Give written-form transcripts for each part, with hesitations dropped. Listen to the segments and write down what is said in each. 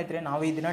ಸ್ನೇಹಿತರೆ ನಾವು ಇದನ್ನ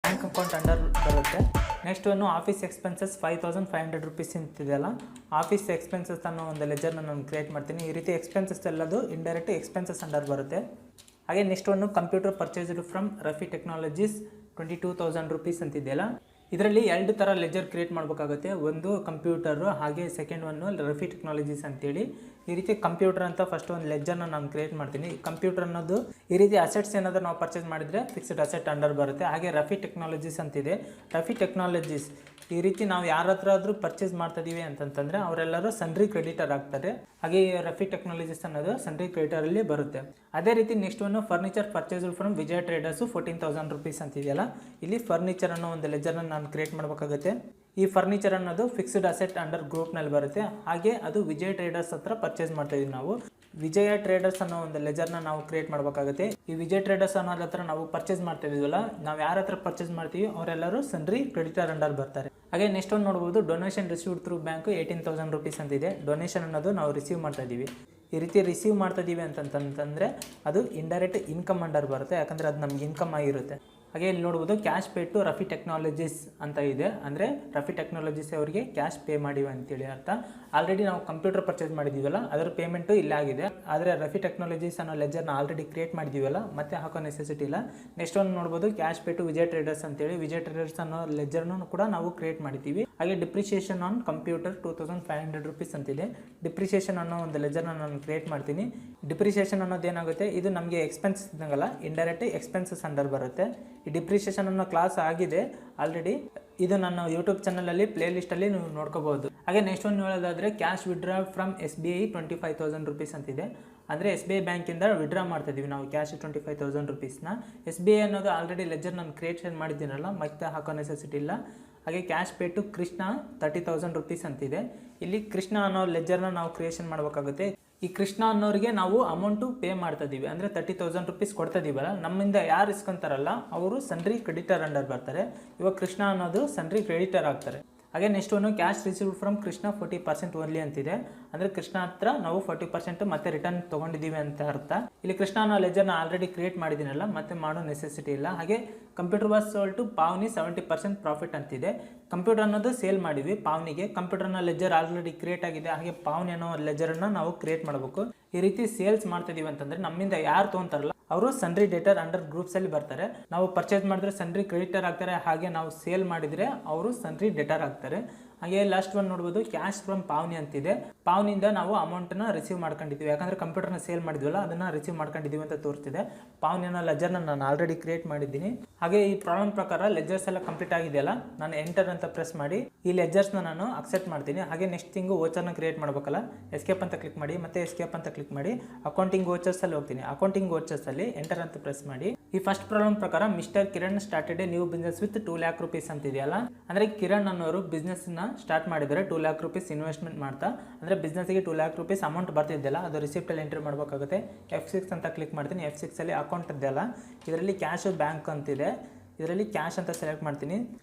ಬ್ಯಾಂಕ್ ಅಕೌಂಟ್ ಅಂಡರ್ ಬರುತ್ತೆ. ನೆಕ್ಸ್ಟ್ ಒಂದು ಆಫೀಸ್ ಎಕ್ಸ್ಪೆನ್ಸಸ್ 5500 ರೂಪೀಸ್ ಅಂತಿದೆಯಲ್ಲ, ಆಫೀಸ್ ಎಕ್ಸ್ಪೆನ್ಸಸ್ ಅನ್ನೋ ಒಂದು ಲೆಜರ್ನ ನಾನು ಕ್ರಿಯೇಟ್ ಮಾಡ್ತೀನಿ. ಈ ರೀತಿ ಎಕ್ಸ್ಪೆನ್ಸಸ್ ಎಲ್ಲದು ಇಂಡೈರೆಕ್ಟ್ ಎಕ್ಸ್ಪೆನ್ಸಸ್ ಅಂಡರ್ ಬರುತ್ತೆ. ಹಾಗೆ ನೆಕ್ಸ್ಟ್ ಒಂದು computer purchased from Rafi Technologies 22,000 rupees ಅಂತಿದೆಯಲ್ಲ, ಇದರಲ್ಲಿ 2 ಥರ ಲೆಜರ್ ಕ್ರಿಯೇಟ್ ಮಾಡಬೇಕಾಗುತ್ತೆ. ಒಂದು ಕಂಪ್ಯೂಟರು, ಹಾಗೆ ಸೆಕೆಂಡ್ ಒನ್ನು ರಫಿ ಟೆಕ್ನಾಲಜೀಸ್ ಅಂತೇಳಿ. ಈ ರೀತಿ ಕಂಪ್ಯೂಟರ್ ಅಂತ ಫಸ್ಟ್ ಒಂದು ಲೆಜರ್ನ ನಾನು ಕ್ರಿಯೇಟ್ ಮಾಡ್ತೀನಿ. ಕಂಪ್ಯೂಟರ್ ಅನ್ನೋದು ಈ ರೀತಿ ಅಸೆಟ್ಸ್ ಏನಾದರೂ ನಾವು ಪರ್ಚೇಸ್ ಮಾಡಿದರೆ ಫಿಕ್ಸ್ಡ್ ಅಸೆಟ್ ಅಂಡರ್ ಬರುತ್ತೆ. ಹಾಗೆ ರಫಿ ಟೆಕ್ನಾಲಜೀಸ್ ಅಂತಿದೆ. ರಫಿ ಟೆಕ್ನಾಲಜೀಸ್ ಈ ರೀತಿ ನಾವು ಯಾರ ಹತ್ರ ಆದರೂ ಪರ್ಚೇಸ್ ಮಾಡ್ತಾ ಇದೀವಿ ಅಂತಂತಂದರೆ ಅವರೆಲ್ಲರೂ ಸನ್ರಿ ಕ್ರೆಡಿಟರ್ ಆಗ್ತಾರೆ. ಹಾಗೆ ರಫಿ ಟೆಕ್ನಾಲಜೀಸ್ ಅನ್ನೋದು ಸನ್ರಿ ಕ್ರೆಡಿಟರಲ್ಲಿ ಬರುತ್ತೆ. ಅದೇ ರೀತಿ next one furniture purchase from Vijaya traders 14,000 rupees ಅಂತಿದೆಯಲ್ಲ, ಇಲ್ಲಿ ಫರ್ನಿಚರ್ ಅನ್ನೋ ಒಂದು ಲೆಜರ್ನ ನಾನು ಕ್ರಿಯೇಟ್ ಮಾಡಬೇಕಾಗುತ್ತೆ. ಈ ಫರ್ನಿಚರ್ ಅನ್ನೋದು ಫಿಕ್ಸ್ಡ್ ಅಸೆಟ್ ಅಂಡರ್ ಗ್ರೂಪ್ನಲ್ಲಿ ಬರುತ್ತೆ. ಹಾಗೆ ಅದು ವಿಜಯ ಟ್ರೇಡರ್ಸ್ ಹತ್ರ ಪರ್ಚೇಸ್ ಮಾಡ್ತಾ ಇದೀವಿ ನಾವು. ವಿಜಯ ಟ್ರೇಡರ್ಸ್ ಅನ್ನೋ ಒಂದು ಲೆಜರ್ನ ನಾವು ಕ್ರಿಯೇಟ್ ಮಾಡಬೇಕಾಗುತ್ತೆ. ಈ ವಿಜಯ ಟ್ರೇಡರ್ಸ್ ಅನ್ನೋದ್ರ ಹತ್ರ ನಾವು ಪರ್ಚೇಸ್ ಮಾಡ್ತಾ ಇದೀವಲ್ಲ, ನಾವು ಯಾರ ಹತ್ರ ಪರ್ಚೇಸ್ ಮಾಡ್ತೀವಿ ಅವರೆಲ್ಲರೂ ಸನ್ರಿ ಕ್ರೆಡಿಟರ್ ಅಂಡರ್ ಬರ್ತಾರೆ. ಹಾಗೆ ನೆಕ್ಸ್ಟ್ ಒಂದು ನೋಡ್ಬೋದು, donation received through bank 18,000 rupees ಅಂತಿದೆ. ಡೊನೇಷನ್ ಅನ್ನೋದು ನಾವು ರಿಸೀವ್ ಮಾಡ್ತಾ ಇದ್ದೀವಿ. ಈ ರೀತಿ ರಿಸೀವ್ ಮಾಡ್ತಾ ಇದ್ದೀವಿ ಅಂತಂತಂದರೆ ಅದು ಇಂಡೈರೆಕ್ಟ್ ಇನ್ಕಮ್ ಅಂಡರ್ ಬರುತ್ತೆ, ಯಾಕಂದರೆ ಅದು ನಮ್ಗೆ ಇನ್ಕಮ್ ಆಗಿರುತ್ತೆ. ಹಾಗೆ ಇಲ್ಲಿ ನೋಡ್ಬೋದು cash pay to Rafi technologies ಅಂತ ಇದೆ. ಅಂದರೆ ರಫಿ ಟೆಕ್ನಾಲಜೀಸ್ ಅವರಿಗೆ ಕ್ಯಾಶ್ ಪೇ ಮಾಡಿವೆ ಅಂತೇಳಿ ಅರ್ಥ. ಆಲ್ರೆಡಿ ನಾವು ಕಂಪ್ಯೂಟರ್ ಪರ್ಚೇಸ್ ಮಾಡಿದ್ದೀವಲ್ಲ, ಅದರ ಪೇಮೆಂಟು ಇಲ್ಲಾಗಿದೆ. ಆದರೆ ರಫಿ ಟೆಕ್ನಾಲಜೀಸ್ ಅನ್ನೋ ಲೆಜರ್ನ ಆಲ್ರೆಡಿ ಕ್ರಿಯೇಟ್ ಮಾಡಿದ್ದೀವಲ್ಲ, ಮತ್ತೆ ಹಾಕೋ ನೆಸೆಸಿಟಿ ಇಲ್ಲ. ನೆಕ್ಸ್ಟ್ ಒಂದು ನೋಡ್ಬೋದು cash pay to Vijaya traders ಅಂತೇಳಿ. ವಿಜಯ ಟ್ರೇಡರ್ಸ್ ಅನ್ನೋ ಲೆಜರ್ನು ಕೂಡ ನಾವು ಕ್ರಿಯೇಟ್ ಮಾಡಿದ್ದೀವಿ. ಹಾಗೆ ಡಿಪ್ರಿಷಿಯೇಷನ್ ಆನ್ ಕಂಪ್ಯೂಟರ್ 2,500 rupees ಅಂತಿದೆ. ಡಿಪ್ರಿಷಿಯೇಷನ್ ಅನ್ನೋ ಒಂದು ಲೆಜರ್ನ ನಾನು ಕ್ರಿಯೇಟ್ ಮಾಡ್ತೀನಿ. ಡಿಪ್ರಿಷಿಯೇಷನ್ ಅನ್ನೋದು ಏನಾಗುತ್ತೆ, ಇದು ನಮಗೆ ಎಕ್ಸ್ಪೆನ್ಸ್ ಇದ್ದಂಗಲ್ಲ, ಇಂಡೈರೆಕ್ಟ್ ಎಕ್ಸ್ಪೆನ್ಸಸ್ ಅಂಡರ್ ಬರುತ್ತೆ. ಈ ಡಿಪ್ರಿಷಿಯೇಷನ್ ಅನ್ನೋ ಕ್ಲಾಸ್ ಆಗಿದೆ ಆಲ್ರೆಡಿ. ಇದು ನನ್ನ ಯೂಟ್ಯೂಬ್ ಚಾನಲಲ್ಲಿ ಪ್ಲೇ ಲಿಸ್ಟಲ್ಲಿ ನೀವು ನೋಡ್ಕೋಬಹುದು. ಹಾಗೆ ನೆಕ್ಸ್ಟ್ ಒಂದು ಹೇಳೋದಾದರೆ cash withdraw from SBI 25,000 rupees ಅಂತಿದೆ. ಅಂದರೆ SBI ಬ್ಯಾಂಕಿಂದ ವಿಡ್ರಾ ಮಾಡ್ತಾ ಇದ್ದೀವಿ ನಾವು ಕ್ಯಾಶ್ 25,000 rupeesನ. SBI ಅನ್ನೋದು ಆಲ್ರೆಡಿ ಲೆಜರ್ ನಾನು ಕ್ರಿಯೇಷನ್ ಮಾಡಿದ್ದೀನಲ್ಲ, ಮತ್ತೆ ಹಾಕೋ ನೆಸೆಸಿಟಿ ಇಲ್ಲ. ಹಾಗೆ cash pay to Krishna 30,000 rupees ಅಂತಿದೆ. ಇಲ್ಲಿ ಕೃಷ್ಣ ಅನ್ನೋ ಲೆಜರ್ನ ನಾವು ಕ್ರಿಯೇಷನ್ ಮಾಡಬೇಕಾಗುತ್ತೆ. ಈ ಕೃಷ್ಣ ಅನ್ನೋರಿಗೆ ನಾವು ಅಮೌಂಟು ಪೇ ಮಾಡ್ತಾ ಇದ್ದೀವಿ. ಅಂದರೆ 30,000 rupees ಕೊಡ್ತಾ ಇದ್ದೀವಲ್ಲ, ನಮ್ಮಿಂದ ಯಾರು ಇಸ್ಕೊಂತಾರಲ್ಲ ಅವರು ಸನ್ರಿ ಕ್ರೆಡಿಟರ್ ಅಂಡರ್ ಬರ್ತಾರೆ. ಇವಾಗ ಕೃಷ್ಣ ಅನ್ನೋದು ಸನ್ರಿ ಕ್ರೆಡಿಟರ್ ಆಗ್ತಾರೆ. ಹಾಗೆ ನೆಕ್ಸ್ಟ್ ಒಂದು cash received from Krishna 40% only ಅಂತಿದೆ. ಅಂದರೆ ಕೃಷ್ಣ ಹತ್ರ ನಾವು 40% ಮತ್ತೆ ರಿಟರ್ನ್ ತೊಗೊಂಡಿದ್ದೀವಿ ಅಂತ ಅರ್ಥ. ಇಲ್ಲಿ ಕೃಷ್ಣ ಅನ್ನೋ ಲೆಜರ್ನ ಆಲ್ರೆಡಿ ಕ್ರಿಯೇಟ್ ಮಾಡಿದ್ದೀನಲ್ಲ, ಮತ್ತೆ ಮಾಡೋ ನೆಸೆಸಿಟಿ ಇಲ್ಲ. ಹಾಗೆ computer was sold to Pavani 70% profit ಅಂತಿದೆ. ಕಂಪ್ಯೂಟರ್ ಅನ್ನೋದು ಸೇಲ್ ಮಾಡಿವಿ ಪಾವನಿಗೆ. ಕಂಪ್ಯೂಟರ್ನ ಲೆಜರ್ ಆಲ್ರೆಡಿ ಕ್ರಿಯೇಟ್ ಆಗಿದೆ. ಹಾಗೆ ಪಾವನಿ ಅನ್ನೋ ಲೆಜರ್ನ ನಾವು ಕ್ರಿಯೇಟ್ ಮಾಡಬೇಕು. ಈ ರೀತಿ ಸೇಲ್ಸ್ ಮಾಡ್ತಾ ಇದೀವಿ ಅಂತಂದರೆ ನಮ್ಮಿಂದ ಯಾರು ತೊಗೊಂತಾರಲ್ಲ ಅವರು ಸನ್ರಿ ಡೇಟರ್ ಅಂಡರ್ ಗ್ರೂಪ್ಸಲ್ಲಿ ಬರ್ತಾರೆ. ನಾವು ಪರ್ಚೇಸ್ ಮಾಡಿದ್ರೆ ಸನ್ರಿ ಕ್ರೆಡಿಟರ್ ಆಗ್ತಾರೆ. ಹಾಗೆ ನಾವು ಸೇಲ್ ಮಾಡಿದರೆ ಅವರು ಸನ್ರಿ ಡೇಟರ್ ಆಗ್ತಾರೆ. ಹಾಗೆ ಲಾಸ್ಟ್ ಒಂದು ನೋಡ್ಬೋದು ಕ್ಯಾಶ್ ಫ್ರಮ್ ಪಾವನಿ ಅಂತಿದೆ. ಪಾವನಿಯಿಂದ ನಾವು ಅಮೌಂಟನ್ನ ರಿಸೀವ್ ಮಾಡ್ಕೊಂಡಿದ್ದೀವಿ. ಯಾಕಂದರೆ ಕಂಪ್ಯೂಟರ್ನ ಸೇಲ್ ಮಾಡಿದ್ವಲ್ಲ, ಅದನ್ನು ರಿಸೀವ್ ಮಾಡ್ಕೊಂಡಿದ್ದೀವಿ ಅಂತ ತೋರಿಸ್ತಿದೆ. ಪಾವನಿನ ಲೆಜರ್ನ ನಾನು ಆಲ್ರೆಡಿ ಕ್ರಿಯೇಟ್ ಮಾಡಿದ್ದೀನಿ. ಹಾಗೆ ಈ ಪ್ರಾಬ್ಲಮ್ ಪ್ರಕಾರ ಲೆಜರ್ಸ್ ಎಲ್ಲ ಕಂಪ್ಲೀಟ್ ಆಗಿದೆಯಲ್ಲ, ನಾನು ಎಂಟರ್ ಅಂತ ಪ್ರೆಸ್ ಮಾಡಿ ಈ ಲೆಜರ್ಸ್ನ ನಾನು ಅಕ್ಸೆಪ್ಟ್ ಮಾಡ್ತೀನಿ. ಹಾಗೆ ನೆಕ್ಸ್ಟ್ ತಿಂಗು ವೋಚರ್ನ ಕ್ರಿಯೇಟ್ ಮಾಡಬೇಕಲ್ಲ, ಎಸ್ಕೇಪ್ ಅಂತ ಕ್ಲಿಕ್ ಮಾಡಿ, ಮತ್ತೆ ಎಸ್ಕೇಪ್ ಅಂತ ಕ್ಲಿಕ್ ಮಾಡಿ ಅಕೌಂಟಿಂಗ್ ವೋಚರ್ಸಲ್ಲಿ ಹೋಗ್ತೀನಿ. ಅಕೌಂಟಿಂಗ್ ವೋಚರ್ಸಲ್ಲಿ ಎಂಟರ್ ಅಂತ ಪ್ರೆಸ್ ಮಾಡಿ ಈ ಫಸ್ಟ್ ಪ್ರಾಬ್ಲಮ್ ಪ್ರಕಾರ mister Kiran started A new business with 2 lakh rupees ಅಂತಿದೆಯಲ್ಲ, ಅಂದರೆ ಕಿರಣ್ ಅನ್ನೋರು ಬಿಸ್ನೆಸ್ನ ಸ್ಟಾರ್ಟ್ ಮಾಡಿದರೆ 2 lakh rupees ಇನ್ವೆಸ್ಟ್ಮೆಂಟ್ ಮಾಡ್ತಾ, ಅಂದರೆ ಬಿಸ್ನೆಸ್ಗೆ 2 lakh rupees ಅಮೌಂಟ್ ಬರ್ತಿದ್ದೆಲ್ಲ ಅದು ರಿಸಿಪ್ಟಲ್ಲಿ ಎಂಟ್ರಿ ಮಾಡಬೇಕಾಗುತ್ತೆ. F6 ಅಂತ ಕ್ಲಿಕ್ ಮಾಡ್ತೀನಿ. F6 ಅಲ್ಲಿ ಅಕೌಂಟ್ ಇದೆಯಲ್ಲ, ಇದರಲ್ಲಿ ಕ್ಯಾಶ್ ಬ್ಯಾಂಕ್ ಅಂತಿದೆ. ಇದರಲ್ಲಿ ಕ್ಯಾಶ್ ಅಂತ ಸೆಲೆಕ್ಟ್ ಮಾಡ್ತೀನಿ.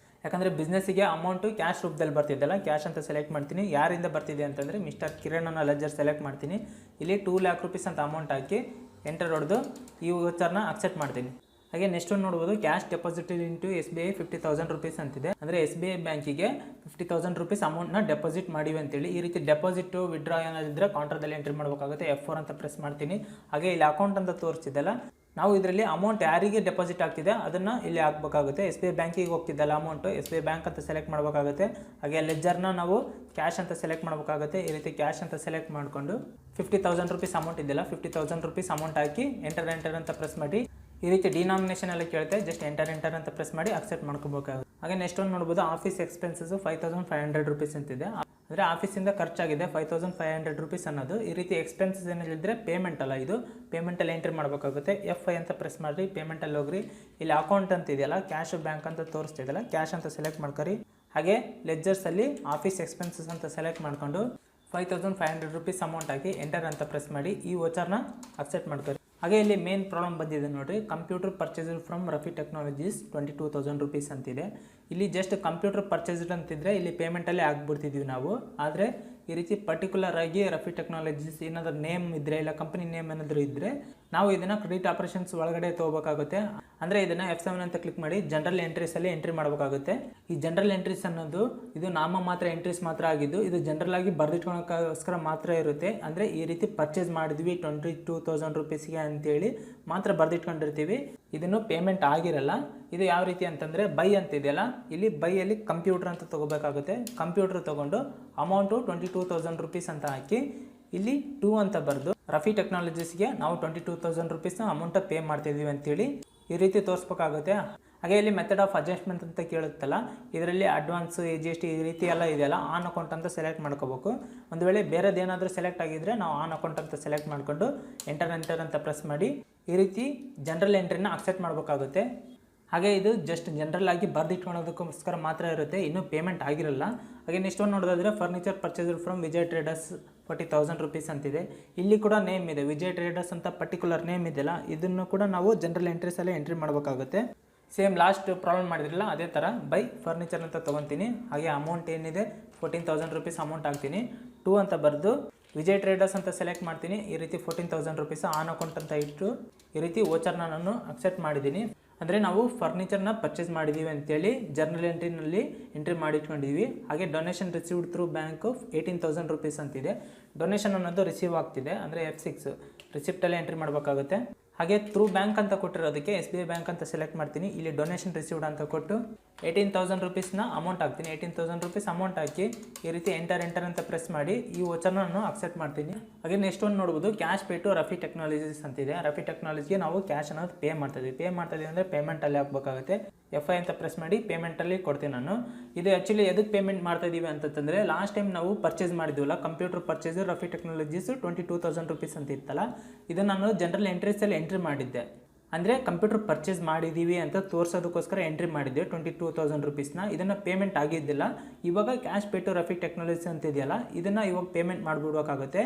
ಯಾಕಂದರೆ ಬಿಸ್ನೆಸ್ಸಿಗೆ ಅಮೌಂಟು ಕ್ಯಾಶ್ ರೂಪದಲ್ಲಿ ಬರ್ತಿದ್ದಲ್ಲ, ಕ್ಯಾಶ್ ಅಂತ ಸೆಲೆಕ್ಟ್ ಮಾಡ್ತೀನಿ. ಯಾರಿಂದ ಬರ್ತಿದೆ ಅಂತಂದರೆ ಮಿಸ್ಟರ್ ಕಿರಣ್ ಅನ್ನೋ ಲೆಜರ್ ಸೆಲೆಕ್ಟ್ ಮಾಡ್ತೀನಿ. ಇಲ್ಲಿ 2 lakh rupees ಅಂತ ಅಮೌಂಟ್ ಹಾಕಿ ಎಂಟರ್ ಹೊಡೆದು ಈ ವೋಚರ್ನ ಅಕ್ಸೆಪ್ಟ್ ಮಾಡ್ತೀನಿ. ಹಾಗೆ ನೆಕ್ಸ್ಟ್ ಒಂದು ನೋಡ್ಬೋದು cash deposited into SBI 50,000 rupees ಅಂತಿದೆ. ಅಂದರೆ SBI ಬ್ಯಾಂಕಿಗೆ 50,000 rupees ಅಮೌಂಟ್ನ ಡೆಪಾಸಿಟ್ ಮಾಡಿವೆ ಅಂತೇಳಿ. ಈ ರೀತಿ ಡೆಪಾಸಿಟು ವಿಡ್ರಾ ಏನಾದಿದ್ರೆ ಕೌಂಟರ್ದಲ್ಲಿ ಎಂಟ್ರಿ ಮಾಡಬೇಕಾಗುತ್ತೆ. F4 ಅಂತ ಪ್ರೆಸ್ ಮಾಡ್ತೀನಿ. ಹಾಗೆ ಇಲ್ಲಿ ಅಕೌಂಟ್ ಅಂತ ತೋರಿಸ್ತಿದ್ದಲ್ಲ, ನಾವು ಇದರಲ್ಲಿ ಅಮೌಂಟ್ ಯಾರಿಗೆ ಡೆಪಾಸಿಟ್ ಆಗ್ತಿದೆ ಅದನ್ನು ಇಲ್ಲಿ ಹಾಕಬೇಕಾಗುತ್ತೆ. SBI ಬ್ಯಾಂಕಿಗೆ ಹೋಗ್ತಿದ್ದಲ್ಲ ಅಮೌಂಟು, SBI ಬ್ಯಾಂಕ್ ಅಂತ ಸೆಲೆಕ್ಟ್ ಮಾಡಬೇಕಾಗುತ್ತೆ. ಹಾಗೆ ಲೆಜರ್ನ ನಾವು ಕ್ಯಾಶ್ ಅಂತ ಸೆಲೆಕ್ಟ್ ಮಾಡಬೇಕಾಗುತ್ತೆ. ಈ ರೀತಿ ಕ್ಯಾಶ್ ಅಂತ ಸೆಲೆಕ್ಟ್ ಮಾಡಿಕೊಂಡು 50,000 rupees ಅಮೌಂಟ್ ಇದೆಯಲ್ಲ, 50,000 rupees ಅಮೌಂಟ್ ಹಾಕಿ ಎಂಟರ್ ಅಂತ ಪ್ರೆಸ್ ಮಾಡಿ ಈ ರೀತಿ ಡಿನಾಮಿನೇಷನ್ ಎಲ್ಲ ಕೇಳುತ್ತೆ. ಜಸ್ಟ್ ಎಂಟರ್ ಅಂತ ಪ್ರೆಸ್ ಮಾಡಿ ಅಕ್ಸೆಪ್ಟ್ ಮಾಡ್ಕೋಬೇಕಾಗುತ್ತೆ. ಹಾಗೆ ನೆಕ್ಸ್ಟ್ ಒಂದು ನೋಡ್ಬೋದು ಆಫೀಸ್ ಎಕ್ಸ್ಪೆನ್ಸಸ್ 5,500 rupees ಅಂತಿದೆ. ಅಂದರೆ ಆಫೀಸಿಂದ ಖರ್ಚಾಗಿದೆ 5,500 rupees ಅನ್ನೋದು. ಈ ರೀತಿ ಎಕ್ಸ್ಪೆನ್ಸಸ್ ಏನಿದ್ರೆ ಪೇಮೆಂಟ್ ಅಲ್ಲ, ಇದು ಪೇಮೆಂಟಲ್ಲಿ ಎಂಟ್ರಿ ಮಾಡಬೇಕಾಗುತ್ತೆ. F5 ಅಂತ ಪ್ರೆಸ್ ಮಾಡಿರಿ, ಪೇಮೆಂಟಲ್ಲಿ ಹೋಗ್ರಿ. ಇಲ್ಲಿ ಅಕೌಂಟ್ ಅಂತ ಇದೆಯಲ್ಲ, ಕ್ಯಾಶ್ ಬ್ಯಾಂಕ್ ಅಂತ ತೋರಿಸ್ತಿದೆಯಲ್ಲ, ಕ್ಯಾಶ್ ಅಂತ ಸೆಲೆಕ್ಟ್ ಮಾಡ್ಕೊರಿ. ಹಾಗೆ ಲೆಜರ್ಸಲ್ಲಿ ಆಫೀಸ್ ಎಕ್ಸ್ಪೆನ್ಸಸ್ ಅಂತ ಸೆಲೆಕ್ಟ್ ಮಾಡಿಕೊಂಡು 5,500 rupees ಅಮೌಂಟ್ ಹಾಕಿ ಎಂಟರ್ ಅಂತ ಪ್ರೆಸ್ ಮಾಡಿ ಈ ವೋಚರ್ನ ಅಕ್ಸೆಪ್ಟ್ ಮಾಡ್ಕೊರಿ. ಹಾಗೆ ಇಲ್ಲಿ ಮೇನ್ ಪ್ರಾಬ್ಲಮ್ ಬಂದಿದೆ ನೋಡಿರಿ, computer purchased from Rafi Technologies 22,000 rupees ಅಂತಿದೆ. ಇಲ್ಲಿ ಜಸ್ಟ್ ಕಂಪ್ಯೂಟರ್ ಪರ್ಚೇಸ್ಡ್ ಅಂತಿದ್ರೆ ಇಲ್ಲಿ ಪೇಮೆಂಟಲ್ಲೇ ಆಗ್ಬಿಡ್ತಿದ್ವಿ ನಾವು. ಆದರೆ ಈ ರೀತಿ ಪರ್ಟಿಕ್ಯುಲರ್ ಆಗಿ ರಫಿ ಟೆಕ್ನಾಲಜೀಸ್ ಏನಾದರೂ ನೇಮ್ ಇದ್ದರೆ ಇಲ್ಲ ಕಂಪನಿ ನೇಮ್ ಏನಾದರೂ ಇದ್ದರೆ ನಾವು ಇದನ್ನು ಕ್ರೆಡಿಟ್ ಆಪರೇಷನ್ಸ್ ಒಳಗಡೆ ತೊಗೋಬೇಕಾಗುತ್ತೆ. ಅಂದರೆ ಇದನ್ನು F7 ಅಂತ ಕ್ಲಿಕ್ ಮಾಡಿ ಜನರಲ್ ಎಂಟ್ರೀಸಲ್ಲಿ ಎಂಟ್ರಿ ಮಾಡಬೇಕಾಗುತ್ತೆ. ಈ ಜನರಲ್ ಎಂಟ್ರೀಸ್ ಅನ್ನೋದು ಇದು ನಾಮ ಮಾತ್ರ ಎಂಟ್ರೀಸ್ ಮಾತ್ರ ಆಗಿದ್ದು ಇದು ಜನರಲ್ ಆಗಿ ಬರೆದಿಟ್ಕೊಳ್ಳೋಕ್ಕೋಸ್ಕರ ಮಾತ್ರ ಇರುತ್ತೆ. ಅಂದರೆ ಈ ರೀತಿ ಪರ್ಚೇಸ್ ಮಾಡಿದ್ವಿ 22,000 ರುಪೀಸ್ಗೆ ಅಂತೇಳಿ ಮಾತ್ರ ಬರೆದಿಟ್ಕೊಂಡಿರ್ತೀವಿ. ಇದನ್ನು ಪೇಮೆಂಟ್ ಆಗಿರಲ್ಲ. ಇದು ಯಾವ ರೀತಿ ಅಂತಂದರೆ ಬೈ ಅಂತಿದೆಯಲ್ಲ, ಇಲ್ಲಿ ಬೈಯಲ್ಲಿ ಕಂಪ್ಯೂಟರ್ ಅಂತ ತೊಗೋಬೇಕಾಗುತ್ತೆ. ಕಂಪ್ಯೂಟರ್ ತೊಗೊಂಡು ಅಮೌಂಟು 22,000 ರುಪೀಸ್ ಅಂತ ಹಾಕಿ ಇಲ್ಲಿ 2 ಅಂತ ಬರೆದು ರಫಿ ಟೆಕ್ನಾಲಜೀಸ್ಗೆ ನಾವು 22,000 ರುಪೀಸ್ನ ಅಮೌಂಟ ಪೇ ಮಾಡ್ತಿದ್ದೀವಿ ಅಂತೇಳಿ ಈ ರೀತಿ ತೋರಿಸ್ಬೇಕಾಗುತ್ತೆ. ಹಾಗೆ ಇಲ್ಲಿ ಮೆಥಡ್ ಆಫ್ ಅಡ್ಜಸ್ಟ್ಮೆಂಟ್ ಅಂತ ಕೇಳುತ್ತಲ್ಲ, ಇದರಲ್ಲಿ ಅಡ್ವಾನ್ಸ್ GST ಈ ರೀತಿ ಎಲ್ಲ ಇದೆಯಲ್ಲ, ಆನ್ ಅಕೌಂಟ್ ಅಂತ ಸೆಲೆಕ್ಟ್ ಮಾಡ್ಕೋಬೇಕು. ಒಂದು ವೇಳೆ ಬೇರೆದೇನಾದರೂ ಸೆಲೆಕ್ಟ್ ಆಗಿದ್ದರೆ ನಾವು ಆನ್ ಅಕೌಂಟ್ ಅಂತ ಸೆಲೆಕ್ಟ್ ಮಾಡಿಕೊಂಡು ಎಂಟರ್ ಅಂತ ಪ್ರೆಸ್ ಮಾಡಿ ಈ ರೀತಿ ಜನರಲ್ ಎಂಟ್ರಿನ ಅಕ್ಸೆಪ್ಟ್ ಮಾಡಬೇಕಾಗುತ್ತೆ. ಹಾಗೆ ಇದು ಜಸ್ಟ್ ಜನರಲ್ ಆಗಿ ಬರೆದಿಟ್ಕೊಳ್ಳೋದಕ್ಕೋಸ್ಕರ ಮಾತ್ರ ಇರುತ್ತೆ, ಇನ್ನೂ ಪೇಮೆಂಟ್ ಆಗಿರಲ್ಲ. ಹಾಗೆ ನೆಕ್ಸ್ಟ್ ಒಂದು ನೋಡೋದಾದರೆ furniture purchased from Vijay traders 40,000 rupees ಅಂತಿದೆ. ಇಲ್ಲಿ ಕೂಡ ನೇಮ್ ಇದೆ, ವಿಜಯ್ ಟ್ರೇಡರ್ಸ್ ಅಂತ ಪರ್ಟಿಕ್ಯುಲರ್ ನೇಮ್ ಇದೆಯಲ್ಲ, ಇದನ್ನು ಕೂಡ ನಾವು ಜನರಲ್ ಎಂಟ್ರೀಸಲ್ಲೇ ಎಂಟ್ರಿ ಮಾಡಬೇಕಾಗುತ್ತೆ. ಸೇಮ್ ಲಾಸ್ಟ್ ಪ್ರಾಬ್ಲಮ್ ಮಾಡಿದ್ರಲ್ಲ ಅದೇ ಥರ ಬೈ ಫರ್ನಿಚರ್ ಅಂತ ತೊಗೊತೀನಿ. ಹಾಗೆ ಅಮೌಂಟ್ ಏನಿದೆ 14,000 ರುಪೀಸ್ ಅಮೌಂಟ್ ಹಾಕ್ತೀನಿ. 2 ಅಂತ ಬರೆದು ವಿಜಯ್ ಟ್ರೇಡರ್ಸ್ ಅಂತ ಸೆಲೆಕ್ಟ್ ಮಾಡ್ತೀನಿ. ಈ ರೀತಿ 14,000 ರುಪೀಸ್ ಆನ್ ಅಕೌಂಟ್ ಅಂತ ಇಟ್ಟು ಈ ರೀತಿ ವೋಚರ್ನ ನಾನು ಅಕ್ಸೆಪ್ಟ್ ಮಾಡಿದ್ದೀನಿ. ಅಂದರೆ ನಾವು ಫರ್ನಿಚರ್ನ ಪರ್ಚೇಸ್ ಮಾಡಿದ್ದೀವಿ ಅಂತೇಳಿ ಜರ್ನಲ್ ಎಂಟ್ರಿನಲ್ಲಿ ಎಂಟ್ರಿ ಮಾಡಿಟ್ಕೊಂಡಿದ್ದೀವಿ. ಹಾಗೆ donation received through bank 18,000 rupees ಅಂತಿದೆ. ಡೊನೇಷನ್ ಅನ್ನೋದು ರಿಸೀವ್ ಆಗ್ತಿದೆ, ಅಂದರೆ F6 ರಿಸಿಪ್ಟಲ್ಲೇ ಎಂಟ್ರಿ ಮಾಡಬೇಕಾಗುತ್ತೆ. ಹಾಗೆ ಥ್ರೂ ಬ್ಯಾಂಕ್ ಅಂತ ಕೊಟ್ಟಿರೋದಕ್ಕೆ SBI ಬ್ಯಾಂಕ್ ಅಂತ ಸೆಲೆಕ್ಟ್ ಮಾಡ್ತೀನಿ. ಇಲ್ಲಿ ಡೊನೇಷನ್ ರಿಸೀವ್ಡ್ ಅಂತ ಕೊಟ್ಟು 18,000 ರುಪೀಸ್ನ ಅಮೌಂಟ್ ಹಾಕ್ತೀನಿ. 18,000 ರುಪೀಸ್ ಅಮೌಂಟ್ ಹಾಕಿ ಈ ರೀತಿ ಎಂಟರ್ ಅಂತ ಪ್ರೆಸ್ ಮಾಡಿ ಈ ವೋಚರ್ನ ನಾನು ಅಕ್ಸೆಪ್ಟ್ ಮಾಡ್ತೀನಿ. ಹಾಗೆ ನೆಕ್ಸ್ಟ್ ಒಂದು ನೋಡ್ಬೋದು cash pay to Rafi technologies ಅಂತಿದೆ. ರಫಿ ಟೆಕ್ನಾಲಜಿಗೆ ನಾವು ಕ್ಯಾಶ್ ಅನ್ನೋದು ಪೇ ಮಾಡ್ತಿದ್ವಿ ಅಂದರೆ ಪೇಮೆಂಟಲ್ಲಿ ಹಾಕಬೇಕಾಗುತ್ತೆ. F5 ಅಂತ ಪ್ರೆಸ್ ಮಾಡಿ ಪೇಮೆಂಟಲ್ಲಿ ಕೊಡ್ತೀನಿ ನಾನು. ಇದು ಆ್ಯಕ್ಚುಲಿ ಎದಕ್ಕೆ ಪೇಮೆಂಟ್ ಮಾಡ್ತಾ ಇದ್ದೀವಿ ಅಂತಂದರೆ ಲಾಸ್ಟ್ ಟೈಮ್ ನಾವು ಪರ್ಚೇಸ್ ಮಾಡಿದ್ವಲ್ಲ computer purchase Rafi Technologies 22,000 rupees ಅಂತ ಇತ್ತಲ್ಲ, ಇದನ್ನು ನಾನು ಜನರಲ್ ಎಂಟ್ರೀಸಲ್ಲಿ ಎಂಟ್ರಿ ಮಾಡಿದ್ದೆ. ಅಂದರೆ ಕಂಪ್ಯೂಟರ್ ಪರ್ಚೇಸ್ ಮಾಡಿದ್ದೀವಿ ಅಂತ ತೋರಿಸೋದಕ್ಕೋಸ್ಕರ ಎಂಟ್ರಿ ಮಾಡಿದ್ದೆ 22,000 ರುಪೀಸ್ನ. ಇದನ್ನು ಪೇಮೆಂಟ್ ಆಗಿದ್ದಿಲ್ಲ. ಇವಾಗ cash pay to Rafi technologies ಅಂತ ಇದೆಯಲ್ಲ, ಇದನ್ನು ಇವಾಗ ಪೇಮೆಂಟ್ ಮಾಡಿಬಿಡ್ಬೇಕಾಗುತ್ತೆ.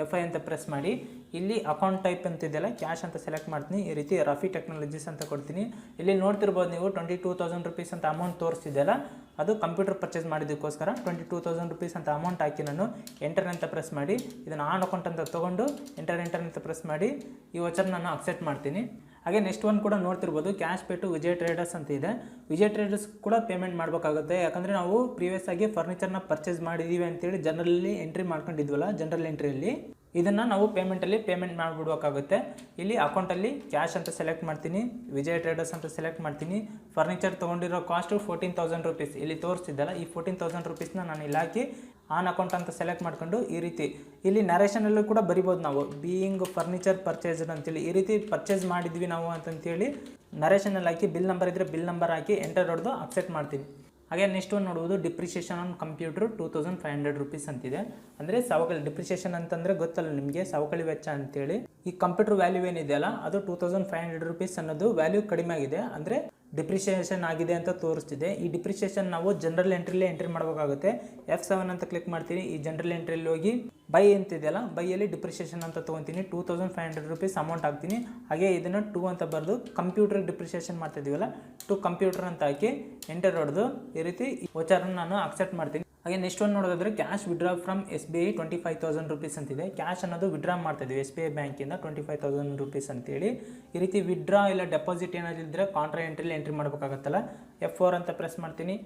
F5 ಅಂತ ಪ್ರೆಸ್ ಮಾಡಿ ಇಲ್ಲಿ ಅಕೌಂಟ್ ಟೈಪ್ ಅಂತಿದೆಯಲ್ಲ ಕ್ಯಾಶ್ ಅಂತ ಸೆಲೆಕ್ಟ್ ಮಾಡ್ತೀನಿ. ಈ ರೀತಿ ರಫಿ ಟೆಕ್ನಾಲಜೀಸ್ ಅಂತ ಕೊಡ್ತೀನಿ. ಇಲ್ಲಿ ನೋಡ್ತಿರ್ಬೋದು ನೀವು 22,000 ರುಪೀಸ್ ಅಂತ ಅಮೌಂಟ್ ತೋರಿಸ್ತಿದೆಯಲ್ಲ, ಅದು ಕಂಪ್ಯೂಟರ್ ಪರ್ಚೇಸ್ ಮಾಡಿದ್ದಕ್ಕೋಸ್ಕರ 22,000 ರುಪೀಸ್ ಅಂತ ಅಮೌಂಟ್ ಹಾಕಿ ನಾನು ಎಂಟರ್ ಅಂತ ಪ್ರೆಸ್ ಮಾಡಿ ಇದನ್ನು ಆನ್ ಅಕೌಂಟ್ ಅಂತ ತೊಗೊಂಡು ಎಂಟರ್ ಅಂತ ಪ್ರೆಸ್ ಮಾಡಿ ಈ ವೋಚರ್ ನಾನು ಅಕ್ಸೆಪ್ಟ್ ಮಾಡ್ತೀನಿ. ಹಾಗೆ ನೆಕ್ಸ್ಟ್ ಒಂದು ಕೂಡ ನೋಡ್ತಿರ್ಬೋದು cash pay to Vijay traders ಅಂತ ಇದೆ. ವಿಜಯ್ ಟ್ರೇಡರ್ಸ್ ಕೂಡ ಪೇಮೆಂಟ್ ಮಾಡಬೇಕಾಗುತ್ತೆ. ಯಾಕಂದರೆ ನಾವು ಪ್ರೀವಿಯಸ್ ಆಗಿ ಫರ್ನಿಚರ್ನ ಪರ್ಚೇಸ್ ಮಾಡಿದ್ದೀವಿ ಅಂತೇಳಿ ಜನರಲ್ಲಿ ಎಂಟ್ರಿ ಮಾಡ್ಕೊಂಡಿದ್ವಲ್ಲ, ಜನರಲ್ ಎಂಟ್ರಿಯಲ್ಲಿ ಇದನ್ನು ನಾವು ಪೇಮೆಂಟಲ್ಲಿ ಪೇಮೆಂಟ್ ಮಾಡಿಬಿಡ್ಬೇಕಾಗುತ್ತೆ. ಇಲ್ಲಿ ಅಕೌಂಟಲ್ಲಿ ಕ್ಯಾಶ್ ಅಂತ ಸೆಲೆಕ್ಟ್ ಮಾಡ್ತೀನಿ, ವಿಜಯ್ ಟ್ರೇಡರ್ಸ್ ಅಂತ ಸೆಲೆಕ್ಟ್ ಮಾಡ್ತೀನಿ. ಫರ್ನಿಚರ್ ತೊಗೊಂಡಿರೋ ಕಾಸ್ಟು 14,000 ರುಪೀಸ್ ಇಲ್ಲಿ ತೋರಿಸ್ತಿದ್ದಲ್ಲ, ಈ 14,000 ರುಪೀಸ್ನ ನಾನು ಇಲ್ಲಿ ಹಾಕಿ ಆನ್ ಅಕೌಂಟ್ ಅಂತ ಸೆಲೆಕ್ಟ್ ಮಾಡ್ಕೊಂಡು ಈ ರೀತಿ ಇಲ್ಲಿ ನರೇಷನಲ್ಲೂ ಕೂಡ ಬರಿಬೋದು ನಾವು ಬೀಯಿಂಗ್ ಫರ್ನಿಚರ್ ಪರ್ಚೇಸ್ಡ್ ಅಂತೇಳಿ. ಈ ರೀತಿ ಪರ್ಚೇಸ್ ಮಾಡಿದ್ವಿ ನಾವು ಅಂತಂತೇಳಿ ನರೇಷನಲ್ಲಿ ಹಾಕಿ ಬಿಲ್ ನಂಬರ್ ಇದ್ದರೆ ಬಿಲ್ ನಂಬರ್ ಹಾಕಿ ಎಂಟರ್ ಹೊಡೆದು ಅಕ್ಸೆಪ್ಟ್ ಮಾಡ್ತೀನಿ. ಹಾಗೆ ನೆಕ್ಸ್ಟ್ ಒಂದು ನೋಡ್ಬೋದು ಡಿಪ್ರಿಷಿಯೇಷನ್ ಆನ್ ಕಂಪ್ಯೂಟರ್ 2,500 ರುಪೀಸ್ ಅಂತಿದೆ. ಅಂದರೆ ಸವಕಳಿ ಡಿಪ್ರಿಷಿಯೇಷನ್ ಅಂತಂದರೆ ಗೊತ್ತಲ್ಲ ನಿಮಗೆ, ಸವಕಳಿ ವೆಚ್ಚ ಅಂತೇಳಿ. ಈ ಕಂಪ್ಯೂಟರ್ ವ್ಯಾಲ್ಯೂ ಏನಿದೆಯಲ್ಲ ಅದು 2,500 ರುಪೀಸ್ ಅನ್ನೋದು ವ್ಯಾಲ್ಯೂ ಕಡಿಮೆ ಆಗಿದೆ, ಅಂದರೆ ಡಿಪ್ರಿಷಿಯೇಷನ್ ಆಗಿದೆ ಅಂತ ತೋರಿಸ್ತಿದೆ. ಈ ಡಿಪ್ರಿಷಿಯೇಷನ್ ನಾವು ಜನರಲ್ ಎಂಟ್ರಿಲೇ ಎಂಟ್ರಿ ಮಾಡಬೇಕಾಗುತ್ತೆ. F7 ಅಂತ ಕ್ಲಿಕ್ ಮಾಡ್ತೀನಿ. ಈ ಜನರಲ್ ಎಂಟ್ರಿಯಲ್ಲಿ ಹೋಗಿ ಬೈ ಅಂತಿದೆಯಲ್ಲ, ಬೈಯಲ್ಲಿ ಡಿಪ್ರಿಷಿಯೇಷನ್ ಅಂತ ತೊಗೊತೀನಿ. 2,500 ರುಪೀಸ್ ಅಮೌಂಟ್ ಹಾಕ್ತೀನಿ. ಹಾಗೆ ಇದನ್ನು 2 ಅಂತ ಬರೆದು ಕಂಪ್ಯೂಟರ್ಗೆ ಡಿಪ್ರಿಷಿಯೇಷನ್ ಮಾಡ್ತಾ ಇದೀವಲ್ಲ, ಟು ಕಂಪ್ಯೂಟರ್ ಅಂತ ಹಾಕಿ ಎಂಟರ್ ಹೊಡೆದು ಈ ರೀತಿ ವೋಚರ್ನ ನಾನು ಅಕ್ಸೆಪ್ಟ್ ಮಾಡ್ತೀನಿ. ಹಾಗೆ ನೆಕ್ಸ್ಟ್ ಒಂದು ನೋಡೋದಾದ್ರೆ cash withdraw from SBI 25,000 rupees ಅಂತಿದೆ. ಕ್ಯಾಶ್ ಅನ್ನೋದು ವಿಡ್ರಾ ಮಾಡ್ತಾ ಇದ್ದೀವಿ SBI ಬ್ಯಾಂಕಿಂದ 25,000 ರುಪೀಸ್ ಅಂತೇಳಿ. ಈ ರೀತಿ ವಿಡ್ರಾ ಇಲ್ಲ ಡೆಪಾಸಿಟ್ ಏನಾದ್ರು ಇದ್ದರೆ ಕಾಂಟ್ರಾ ಎಂಟ್ರಿಲಿ ಎಂಟ್ರಿ ಮಾಡಬೇಕಾಗತ್ತಲ್ಲ, F4 ಅಂತ ಪ್ರೆಸ್ ಮಾಡ್ತೀನಿ.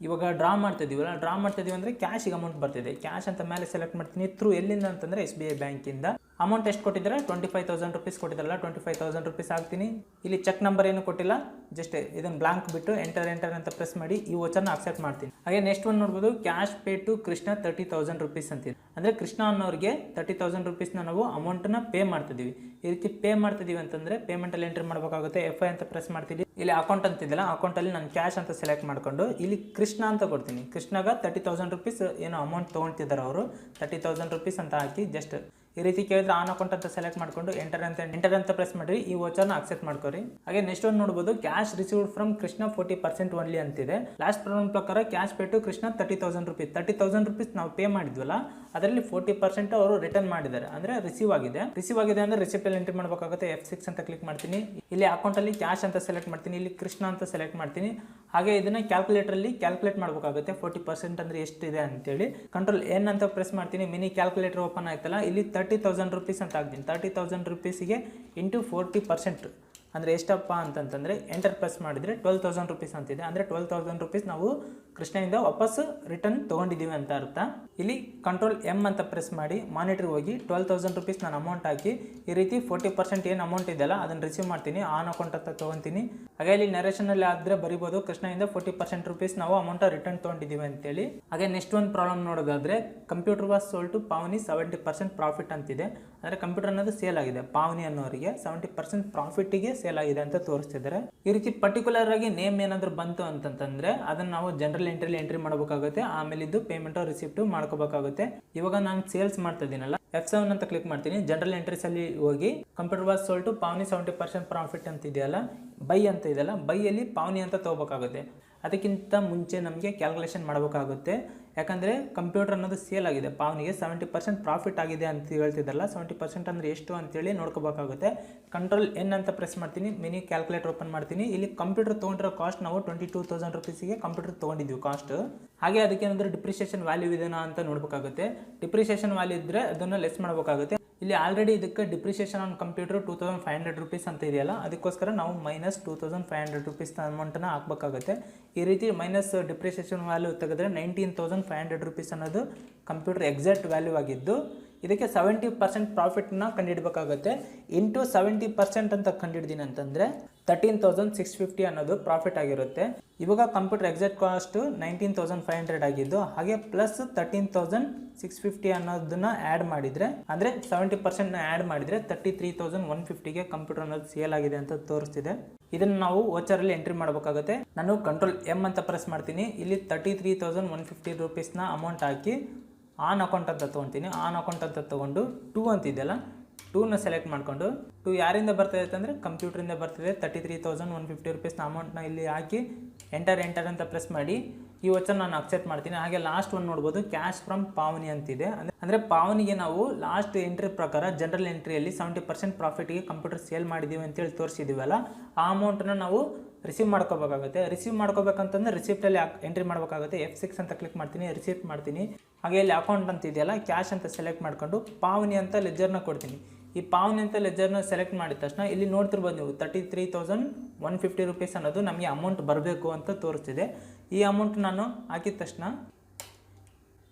ಇವಾಗ ಡ್ರಾ ಮಾಡ್ತಿದ್ದೀವಲ್ಲ, ಡ್ರಾ ಮಾಡ್ತಿದ್ದೀವಿ ಅಂದರೆ ಕ್ಯಾಶಿಗೆ ಅಮೌಂಟ್ ಬರ್ತಿದೆ. ಕ್ಯಾಶ್ ಅಂತ ಮೇಲೆ ಸೆಲೆಕ್ಟ್ ಮಾಡ್ತೀನಿ. ಥ್ರೂ ಎಲ್ಲಿಂದ ಅಂತಂದರೆ SBI ಬ್ಯಾಂಕಿಂದ. ಅಮೌಂಟ್ ಎಷ್ಟು ಕೊಟ್ಟಿದ್ದಾರೆ 25,000 ರುಪೀಸ್ ಕೊಟ್ಟಿದ್ದಾರಲ್ಲ, 25,000 ರುಪೀಸ್ ಹಾಕ್ತೀನಿ. ಇಲ್ಲಿ ಚೆಕ್ ನಂಬರ್ ಏನು ಕೊಟ್ಟಿಲ್ಲ, ಜಸ್ಟ್ ಇದನ್ನು ಬ್ಲಾಂಕ್ ಬಿಟ್ಟು ಎಂಟರ್ ಅಂತ ಪ್ರೆಸ್ ಮಾಡಿ ಈ ವೋಚರ್ನ ಅಕ್ಸೆಪ್ಟ್ ಮಾಡ್ತೀನಿ. ಹಾಗೆ ನೆಕ್ಸ್ಟ್ ಒಂದು ನೋಡ್ಬೋದು cash pay to Krishna 30,000 rupees ಅಂತಿದೆ. ಅಂದರೆ ಕೃಷ್ಣ ಅನ್ನೋರಿಗೆ 30,000 ರುಪೀಸ್ನ ನಾವು ಅಮೌಂಟನ್ನ ಪೇ ಮಾಡ್ತಿದ್ದೀವಿ. ಈ ರೀತಿ ಪೇ ಮಾಡ್ತಿದ್ದೀವಿ ಅಂತಂದರೆ ಪೇಮೆಂಟಲ್ಲಿ ಎಂಟ್ರಿ ಮಾಡಬೇಕಾಗುತ್ತೆ. F5 ಅಂತ ಪ್ರೆಸ್ ಮಾಡ್ತಿದ್ದೀವಿ. ಇಲ್ಲಿ ಅಕೌಂಟ್ ಅಂತಿದ್ದಿಲ್ಲ, ಅಕೌಂಟಲ್ಲಿ ನಾನು ಕ್ಯಾಶ್ ಅಂತ ಸೆಲೆಕ್ಟ್ ಮಾಡಿಕೊಂಡು ಇಲ್ಲಿ ಕೃಷ್ಣ ಅಂತ ಕೊಡ್ತೀನಿ. ಕೃಷ್ಣಾಗ 30,000 ರುಪೀಸ್ ಏನೋ ಅಮೌಂಟ್ ತೊಗೊಳ್ತಿದ್ದಾರೆ ಅವರು, 30,000 ರುಪೀಸ್ ಅಂತ ಹಾಕಿ ಜಸ್ಟ್ ಈ ರೀತಿ ಕೇಳಿದ್ರೆ ಆನ್ ಅಕೌಂಟ್ ಅಂತ ಸೆಲೆಕ್ಟ್ ಮಾಡಿಕೊಂಡು ಎಂಟರ್ ಅಂತ ಪ್ರೆಸ್ ಮಾಡಿ ಈ ವೋಚರ್ನ ಅಕ್ಸೆಪ್ಟ್ ಮಾಡ್ಕೊರಿ. ಹಾಗೆ ನೆಕ್ಸ್ಟ್ ಒಂದು ನೋಡ್ಬೋದು cash received from Krishna 40% only ಅಂತಿದೆ. ಲಾಸ್ಟ್ ಪ್ರಾಬ್ಲಮ್ ಪ್ರಕಾರ cash pay to Krishna 30,000 rupees. 30,000 rupees ನಾವು ಪೇ ಮಾಡಿದ್ವಲ್ಲ, ಅದರಲ್ಲಿ 40% ಅವರು ರಿಟರ್ನ್ ಮಾಡಿದ್ದಾರೆ, ಅಂದರೆ ರಿಸೀವ್ ಆಗಿದೆ. ಅಂದರೆ ರಿಸಿಪ್ಟಲ್ಲಿ ಎಂಟ್ರಿ ಮಾಡಬೇಕಾಗುತ್ತೆ. F6 ಅಂತ ಕ್ಲಿಕ್ ಮಾಡ್ತೀನಿ. ಇಲ್ಲಿ ಅಕೌಂಟಲ್ಲಿ ಕ್ಯಾಶ್ ಅಂತ ಸೆಲೆಕ್ಟ್ ಮಾಡ್ತೀನಿ. ಇಲ್ಲಿ ಕೃಷ್ಣ ಅಂತ ಸೆಲೆಕ್ಟ್ ಮಾಡ್ತೀನಿ. ಹಾಗೆ ಇದನ್ನ ಕ್ಯಾಲ್ಕುಲೇಟರಲ್ಲಿ ಕ್ಯಾಲ್ಕುಲೇಟ್ ಮಾಡಬೇಕಾಗುತ್ತೆ 40% ಅಂದರೆ ಎಷ್ಟಿದೆ ಅಂತೇಳಿ. ಕಂಟ್ರೋಲ್ ಎನ್ ಅಂತ ಪ್ರೆಸ್ ಮಾಡ್ತೀನಿ, ಮಿನಿ ಕ್ಯಾಲ್ಕುಲೇಟರ್ ಓಪನ್ ಆಯ್ತಲ್ಲ, ಇಲ್ಲಿ 30,000 ರೂಪೀಸ್ ಅಂತ ಹಾಕ್ತೀನಿ. 30,000 ರೂಪೀಸಿಗೆ ಇಂಟು 40% ಅಂದರೆ ಎಷ್ಟಪ್ಪ ಅಂತಂತಂದರೆ ಎಂಟರ್ ಪ್ರೆಸ್ ಮಾಡಿದರೆ 12,000 ರೂಪೀಸ್ ಅಂತಿದೆ. ಅಂದರೆ 12,000 ರೂಪೀಸ್ ನಾವು ಕೃಷ್ಣಯಿಂದ ವಾಪಸ್ ರಿಟರ್ನ್ ತೊಗೊಂಡಿದ್ದೀವಿ ಅಂತ ಅರ್ಥ. ಇಲ್ಲಿ ಕಂಟ್ರೋಲ್ ಎಮ್ ಅಂತ ಪ್ರೆಸ್ ಮಾಡಿ ಮಾನಿಟ್ರಿಗೆ ಹೋಗಿ 12,000 ರೂಪೀಸ್ ನಾನು ಅಮೌಂಟ್ ಹಾಕಿ ಈ ರೀತಿ 40% ಏನು ಅಮೌಂಟ್ ಇದೆಯಲ್ಲ ಅದನ್ನು ರಿಸೀವ್ ಮಾಡ್ತೀನಿ, ಆನ್ ಅಕೌಂಟ್ ಅಂತ ತೊಗೊತೀನಿ. ಹಾಗೆ ಇಲ್ಲಿ ನರೇಷನಲ್ಲಿ ಆದರೆ ಬರಿಬೋದು ಕೃಷ್ಣದಿಂದ 40% ರೂಪೀಸ್ ನಾವು ಅಮೌಂಟ್ ರಿಟರ್ನ್ ತೊಗೊಂಡಿದ್ದೀವಿ ಅಂತೇಳಿ. ಹಾಗೆ ನೆಕ್ಸ್ಟ್ ಒಂದು ಪ್ರಾಬ್ಲಮ್ ನೋಡೋದಾದರೆ computer was sold to Pavani 70% profit ಅಂತಿದೆ. ಅಂದರೆ ಕಂಪ್ಯೂಟರ್ ಅನ್ನೋದು ಸೇಲ್ ಆಗಿದೆ, ಪಾವನಿ ಅನ್ನೋರಿಗೆ 70% ಪ್ರಾಫಿಟ್ಟಿಗೆ ಸೇಲ್ ಆಗಿದೆ ಅಂತ ತೋರಿಸ್ತಿದ್ದಾರೆ. ಈ ರೀತಿ ಪರ್ಟಿಕ್ಯುಲರ್ ಆಗಿ ನೇಮ್ ಏನಾದರೂ ಬಂತು ಅಂತಂತಂದ್ರೆ ಅದನ್ನ ನಾವು ಜನರಲ್ ಎಂಟ್ರಿಲಿ ಎಂಟ್ರಿ ಮಾಡಬೇಕಾಗುತ್ತೆ. ಆಮೇಲೆ ಇದು ಪೇಮೆಂಟ್ ರಿಸಿಪ್ಟ್ ಮಾಡ್ಕೋಬೇಕಾಗುತ್ತೆ. ಇವಾಗ ನಾನು ಸೇಲ್ಸ್ ಮಾಡ್ತಾ ಇದ್ದೀನಲ್ಲ, F7 ಅಂತ ಕ್ಲಿಕ್ ಮಾಡ್ತೀನಿ. ಜನರಲ್ ಎಂಟ್ರೀಸ್ ಅಲ್ಲಿ ಹೋಗಿ computer was sold to Pavani 70% profit ಅಂತ ಇದೆಯಲ್ಲ, ಬೈ ಅಂತ ಇದೆಯಲ್ಲ, ಬೈಯಲ್ಲಿ ಪಾವನಿ ಅಂತ ತಗೋಬೇಕಾಗುತ್ತೆ. ಅದಕ್ಕಿಂತ ಮುಂಚೆ ನಮಗೆ ಕ್ಯಾಲ್ಕುಲೇಷನ್ ಮಾಡಬೇಕಾಗುತ್ತೆ. ಯಾಕಂದರೆ ಕಂಪ್ಯೂಟರ್ ಅನ್ನೋದು ಸೇಲ್ ಆಗಿದೆ, ಪಾವನಿಗೆ 70% ಪ್ರಾಫಿಟ್ ಆಗಿದೆ ಅಂತ ಹೇಳ್ತಿದ್ದಲ್ಲ, 70% ಅಂದರೆ ಎಷ್ಟು ಅಂತೇಳಿ ನೋಡ್ಕೋಬೇಕಾಗುತ್ತೆ. ಕಂಟ್ರೋಲ್ ಎನ್ ಅಂತ ಪ್ರೆಸ್ ಮಾಡ್ತೀನಿ, ಮಿನಿ ಕ್ಯಾಲ್ಕುಲೇಟರ್ ಓಪನ್ ಮಾಡ್ತೀನಿ. ಇಲ್ಲಿ ಕಂಪ್ಯೂಟರ್ ತೊಗೊಂಡಿರೋ ಕಾಸ್ಟ್ ನಾವು 22,000 ರೂಪೀಸಿಗೆ ಕಂಪ್ಯೂಟರ್ ತೊಗೊಂಡಿದ್ದೀವಿ ಕಾಸ್ಟ್. ಹಾಗೆ ಅದಕ್ಕೆ ಏನಾದರೂ ಡಿಪ್ರಿಷಿಯೇಷನ್ ವ್ಯಾಲ್ಯೂ ಇದೆನಾ ಅಂತ ನೋಡಬೇಕಾಗುತ್ತೆ. ಡಿಪ್ರಿಷಿಯೇಷನ್ ವ್ಯಾಲ್ಯೂ ಇದ್ದರೆ ಅದನ್ನು ಲೆಸ್ ಮಾಡಬೇಕಾಗುತ್ತೆ. ಇಲ್ಲಿ ಆಲ್ರೆಡಿ ಇದಕ್ಕೆ ಡಿಪ್ರಿಷಿಯೇಷನ್ ಆನ್ ಕಂಪ್ಯೂಟರ್ 2,500 ರೂಪೀಸ್ ಅಂತ ಇದೆಯಲ್ಲ, ಅದಕ್ಕೋಸ್ಕರ ನಾವು ಮೈನಸ್ 2,500 ರೂಪೀಸ್ ಅಮೌಂಟನ್ನು ಹಾಕಬೇಕಾಗುತ್ತೆ. ಈ ರೀತಿ ಮೈನಸ್ ಡಿಪ್ರಿಷಿಯೇಷನ್ ವ್ಯಾಲ್ಯೂ ತೆಗೆದ್ರೆ 19,500 ರೂಪೀಸ್ ಅನ್ನೋದು ಕಂಪ್ಯೂಟರ್ ಎಕ್ಸಾಕ್ಟ್ ವ್ಯಾಲ್ಯೂ ಆಗಿದ್ದು, ಇದಕ್ಕೆ 70% ಪ್ರಾಫಿಟ್ನ ಕಂಡುಹಿಡಬೇಕಾಗುತ್ತೆ. ಇಂಟು 70% ಅಂತ ಕಂಡುಹಿಡ್ದೀನಿ ಅಂತಂದರೆ 13,650 ಅನ್ನೋದು ಪ್ರಾಫಿಟ್ ಆಗಿರುತ್ತೆ. ಇವಾಗ ಕಂಪ್ಯೂಟರ್ ಎಕ್ಸಾಕ್ಟ್ ಕಾಸ್ಟ್ 19,500 ಆಗಿದ್ದು, ಹಾಗೆ ಪ್ಲಸ್ 13,650 ಅನ್ನೋದನ್ನ ಆ್ಯಡ್ ಮಾಡಿದರೆ, ಅಂದರೆ 70% ಆ್ಯಡ್ ಮಾಡಿದರೆ 33,150ಗೆ ಕಂಪ್ಯೂಟರ್ ಅನ್ನೋದು ಸೇಲ್ ಆಗಿದೆ ಅಂತ ತೋರಿಸ್ತಿದೆ. ಇದನ್ನು ನಾವು ವೋಚರಲ್ಲಿ ಎಂಟ್ರಿ ಮಾಡಬೇಕಾಗುತ್ತೆ. ನಾನು ಕಂಟ್ರೋಲ್ ಎಮ್ ಅಂತ ಪ್ರೆಸ್ ಮಾಡ್ತೀನಿ. ಇಲ್ಲಿ 33,150 ರೂಪೀಸ್ನ ಅಮೌಂಟ್ ಹಾಕಿ ಆನ್ ಅಕೌಂಟ್ ಅಂತ ತೊಗೊತೀನಿ. ಆನ್ ಅಕೌಂಟ್ ಅಂತ ತೊಗೊಂಡು 2 ಅಂತಿದೆಯಲ್ಲ, 2ನ ಸೆಲೆಕ್ಟ್ ಮಾಡಿಕೊಂಡು 2 ಯಾರಿಂದ ಬರ್ತಾಯಿದೆ ಅಂತಂದರೆ ಕಂಪ್ಯೂಟ್ರಿಂದ ಬರ್ತಿದೆ. 33,150 ರೂಪೀಸ್ನ ಅಮೌಂಟ್ನ ಇಲ್ಲಿ ಹಾಕಿ ಎಂಟರ್ ಅಂತ ಪ್ರೆಸ್ ಮಾಡಿ ಈ ವಚನ ನಾನು ಅಕ್ಸೆಪ್ಟ್ ಮಾಡ್ತೀನಿ. ಹಾಗೆ ಲಾಸ್ಟ್ ಒಂದು ನೋಡ್ಬೋದು, ಕ್ಯಾಶ್ ಫ್ರಮ್ ಪಾವನಿ ಅಂತಿದೆ. ಅಂದರೆ ಪಾವನಿಗೆ ನಾವು ಲಾಸ್ಟ್ ಎಂಟ್ರಿ ಪ್ರಕಾರ ಜನರಲ್ ಎಂಟ್ರಿಯಲ್ಲಿ 70% ಪ್ರಾಫಿಟ್ಗೆ ಕಂಪ್ಯೂಟರ್ ಸೇಲ್ ಮಾಡಿದ್ದೀವಿ ಅಂತೇಳಿ ತೋರಿಸಿದ್ದೀವಲ್ಲ, ಆ ಅಮೌಂಟನ್ನು ನಾವು ರಿಸೀವ್ ಮಾಡ್ಕೋಬೇಕಾಗುತ್ತೆ. ರಿಸೀವ್ ಮಾಡ್ಕೋಬೇಕಂತಂದ್ರೆ ರಿಸಿಪ್ಟಲ್ಲಿ ಎಂಟ್ರಿ ಮಾಡಬೇಕಾಗುತ್ತೆ. F6 ಅಂತ ಕ್ಲಿಕ್ ಮಾಡ್ತೀನಿ, ರಿಸಿಪ್ಟ್ ಮಾಡ್ತೀನಿ. ಹಾಗೆ ಇಲ್ಲಿ ಅಕೌಂಟ್ ಅಂತ ಇದೆಯಲ್ಲ, ಕ್ಯಾಶ್ ಅಂತ ಸೆಲೆಕ್ಟ್ ಮಾಡ್ಕೊಂಡು ಪಾವನಿ ಅಂತ ಲೆಜರ್ನ ಕೊಡ್ತೀನಿ. ಈ ಪಾವನಿ ಅಂತ ಲೆಜರ್ನ ಸೆಲೆಕ್ಟ್ ಮಾಡಿದ ತಕ್ಷಣ ಇಲ್ಲಿ ನೋಡ್ತಿರ್ಬೋದು ನೀವು 33,150 ರೂಪೀಸ್ ಅನ್ನೋದು ನಮಗೆ ಅಮೌಂಟ್ ಬರಬೇಕು ಅಂತ ತೋರಿಸ್ತಿದೆ. ಈ ಅಮೌಂಟ್ ನಾನು ಹಾಕಿದ ತಕ್ಷಣ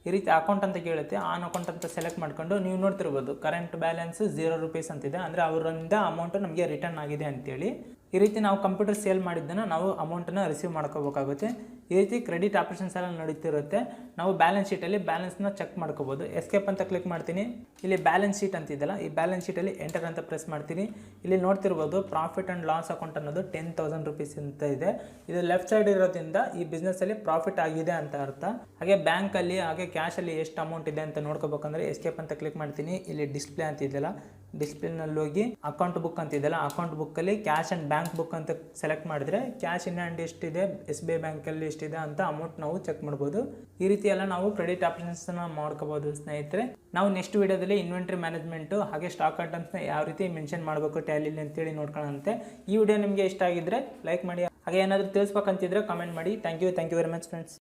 ಈ ರೀತಿ ಅಕೌಂಟ್ ಅಂತ ಕೇಳುತ್ತೆ. ಆನ್ ಅಕೌಂಟ್ ಅಂತ ಸೆಲೆಕ್ಟ್ ಮಾಡ್ಕೊಂಡು ನೀವು ನೋಡ್ತಿರ್ಬೋದು ಕರೆಂಟ್ ಬ್ಯಾಲೆನ್ಸ್ 0 ರೂಪೀಸ್ ಅಂತಿದೆ. ಅಂದರೆ ಅವರಿಂದ ಅಮೌಂಟು ನಮಗೆ ರಿಟರ್ನ್ ಆಗಿದೆ ಅಂತೇಳಿ. ಈ ರೀತಿ ನಾವು ಕಂಪ್ಯೂಟರ್ ಸೇಲ್ ಮಾಡಿದ್ದನ್ನು ನಾವು ಅಮೌಂಟನ್ನು ರಿಸೀವ್ ಮಾಡ್ಕೋಬೇಕಾಗುತ್ತೆ. ಈ ರೀತಿ ಕ್ರೆಡಿಟ್ ಆಪರೇಷನ್ಸ್ ಎಲ್ಲ ನಡೀತಿರುತ್ತೆ. ನಾವು ಬ್ಯಾಲೆನ್ಸ್ ಶೀಟಲ್ಲಿ ಬ್ಯಾಲೆನ್ಸ್ನ ಚೆಕ್ ಮಾಡ್ಕೋಬೋದು. ಎಸ್ಕೇಪ್ ಅಂತ ಕ್ಲಿಕ್ ಮಾಡ್ತೀನಿ. ಇಲ್ಲಿ ಬ್ಯಾಲೆನ್ಸ್ ಶೀಟ್ ಅಂತಿದ್ದಲ್ಲ, ಈ ಬ್ಯಾಲೆನ್ಸ್ ಶೀಟಲ್ಲಿ ಎಂಟರ್ ಅಂತ ಪ್ರೆಸ್ ಮಾಡ್ತೀನಿ. ಇಲ್ಲಿ ನೋಡ್ತಿರ್ಬೋದು ಪ್ರಾಫಿಟ್ ಆ್ಯಂಡ್ ಲಾಸ್ ಅಕೌಂಟ್ ಅನ್ನೋದು 10,000 ರೂಪೀಸ್ ಅಂತ ಇದೆ. ಇದು ಲೆಫ್ಟ್ ಸೈಡ್ ಇರೋದ್ರಿಂದ ಈ ಬಿಸ್ನೆಸ್ಸಲ್ಲಿ ಪ್ರಾಫಿಟ್ ಆಗಿದೆ ಅಂತ ಅರ್ಥ. ಹಾಗೆ ಬ್ಯಾಂಕಲ್ಲಿ ಹಾಗೆ ಕ್ಯಾಶಲ್ಲಿ ಎಷ್ಟು ಅಮೌಂಟ್ ಇದೆ ಅಂತ ನೋಡ್ಕೋಬೇಕಂದ್ರೆ ಎಸ್ಕೇಪ್ ಅಂತ ಕ್ಲಿಕ್ ಮಾಡ್ತೀನಿ. ಇಲ್ಲಿ ಡಿಸ್ಪ್ಲೇ ಅಂತಿದೆಯಲ್ಲ, ಡಿಸ್ಪ್ಲೇನಲ್ಲಿ ಹೋಗಿ ಅಕೌಂಟ್ ಬುಕ್ ಅಂತಿದೆಯಲ್ಲ, ಅಕೌಂಟ್ ಬುಕ್ಕಲ್ಲಿ ಕ್ಯಾಶ್ ಆ್ಯಂಡ್ ಬ್ಯಾಂಕ್ ಬುಕ್ ಅಂತ ಸೆಲೆಕ್ಟ್ ಮಾಡಿದ್ರೆ ಕ್ಯಾಶ್ ಇನ್ ಹ್ಯಾಂಡ್ ಎಷ್ಟಿದೆ, SBI ಬ್ಯಾಂಕಲ್ಲಿ ಎಷ್ಟಿದೆ ಅಂತ ಅಮೌಂಟ್ ನಾವು ಚೆಕ್ ಮಾಡ್ಬೋದು. ಈ ರೀತಿ ಎಲ್ಲ ನಾವು ಕ್ರೆಡಿಟ್ ಆಪರೇಷನ್ಸ್ನ ಮಾಡ್ಕೋಬೋದು ಸ್ನೇಹಿತರೆ. ನಾವು ನೆಕ್ಸ್ಟ್ ವಿಡಿಯೋದಲ್ಲಿ ಇನ್ವೆಂಟ್ರಿ ಮ್ಯಾನೇಜ್ಮೆಂಟು ಹಾಗೆ ಸ್ಟಾಕ್ ಐಟಮ್ಸ್ನ ಯಾವ ರೀತಿ ಮೆನ್ಷನ್ ಮಾಡಬೇಕು ಟ್ಯಾಲಿಲಿ ಅಂತೇಳಿ ನೋಡ್ಕೊಳ್ಳೋಂತೆ. ಈ ವಿಡಿಯೋ ನಿಮಗೆ ಇಷ್ಟ ಆಗಿದ್ರೆ ಲೈಕ್ ಮಾಡಿ. ಹಾಗೆ ಏನಾದರೂ ತಿಳಿಸ್ಬೇಕಂತಿದ್ರೆ ಕಮೆಂಟ್ ಮಾಡಿ. Thank you very much friends.